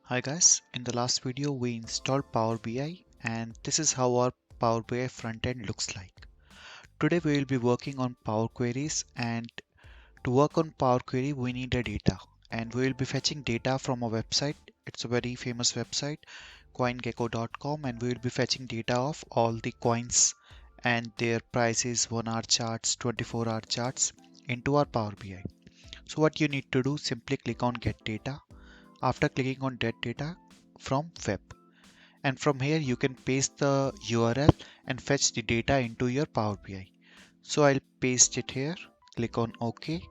Hi guys, in the last video we installed Power BI and this is how our Power BI front end looks like. Today we will be working on Power Queries, and to work on Power Query we need a data, and we will be fetching data from a website. It's a very famous website, coingecko.com, and we will be fetching data of all the coins and their prices, 1 hour charts, 24-hour charts into our Power BI. So what you need to do, simply click on get data. After clicking on get data from web, and from here you can paste the URL and fetch the data into your Power BI. So I'll paste it here, click on OK.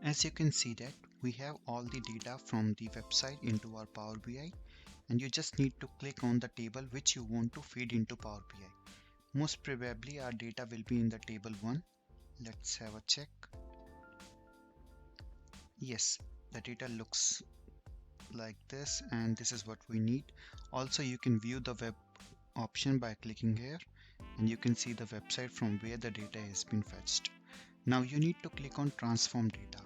As you can see that we have all the data from the website into our Power BI, and you just need to click on the table which you want to feed into Power BI. Most probably our data will be in the table 1. Let's have a check. Yes, the data looks like this, and this is what we need. Also, you can view the web option by clicking here, and you can see the website from where the data has been fetched. Now you need to click on transform data.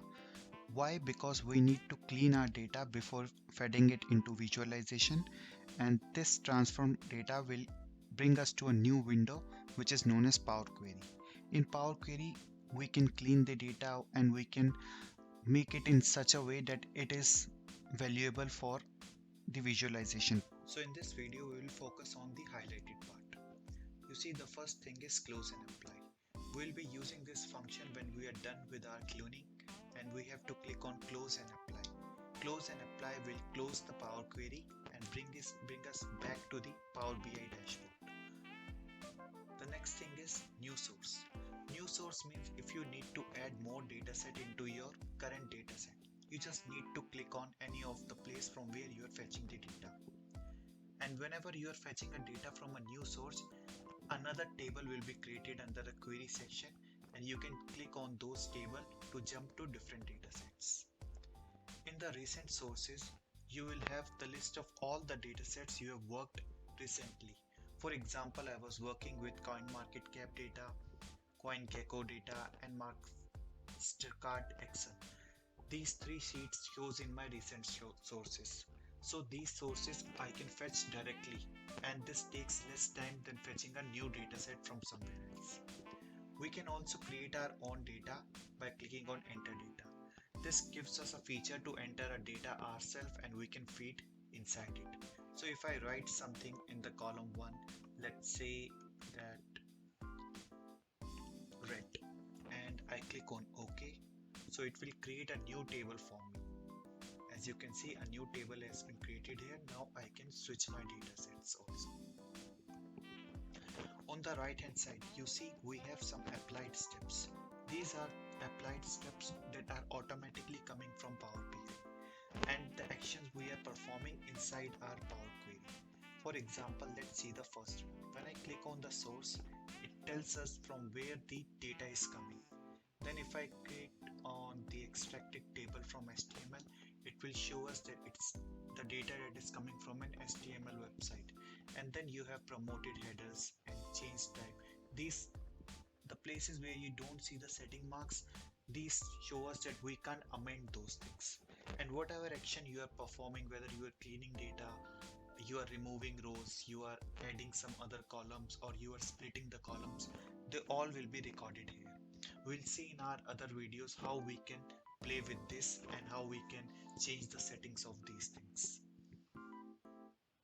Why? Because we need to clean our data before feeding it into visualization, and this transform data will bring us to a new window which is known as Power Query. In Power Query we can clean the data and we can make it in such a way that it is valuable for the visualization. So in this video we will focus on the highlighted part. You see, the first thing is close and apply. We'll be using this function when we are done with our cloning, and we have to click on close and apply. Close and apply will close the Power Query and bring us back to the Power BI dashboard. The next thing is new source. New source means if you need to add more dataset into your current dataset, you just need to click on any of the place from where you are fetching the data. And whenever you are fetching a data from a new source, another table will be created under the query section, and you can click on those tables to jump to different datasets. In the recent sources, you will have the list of all the datasets you have worked recently. For example, I was working with CoinMarketCap data, CoinGecko data, and Mastercard Excel. These three sheets shows in my recent sources. So these sources I can fetch directly, and this takes less time than fetching a new dataset from somewhere else. We can also create our own data by clicking on enter data. This gives us a feature to enter a data ourselves and we can feed inside it. So if I write something in the column 1, let's say that red, and I click on OK, so it will create a new table for me. As you can see, a new table has been created here. Now I can switch my data sets also. On the right hand side, you see we have some applied steps. These are applied steps that are automatically coming from Power BI, and the actions we are performing inside our Power Query. For example, let's see the first one. When I click on the source, it tells us from where the data is coming. Then if I click on the extracted table from HTML, it will show us that it's the data that is coming from an HTML website. And then you have promoted headers and change type. These, the places where you don't see the setting marks, these show us that we can't amend those things. And whatever action you are performing, whether you are cleaning data, you are removing rows, you are adding some other columns, or you are splitting the columns, they all will be recorded here. We'll see in our other videos how we can play with this and how we can change the settings of these things.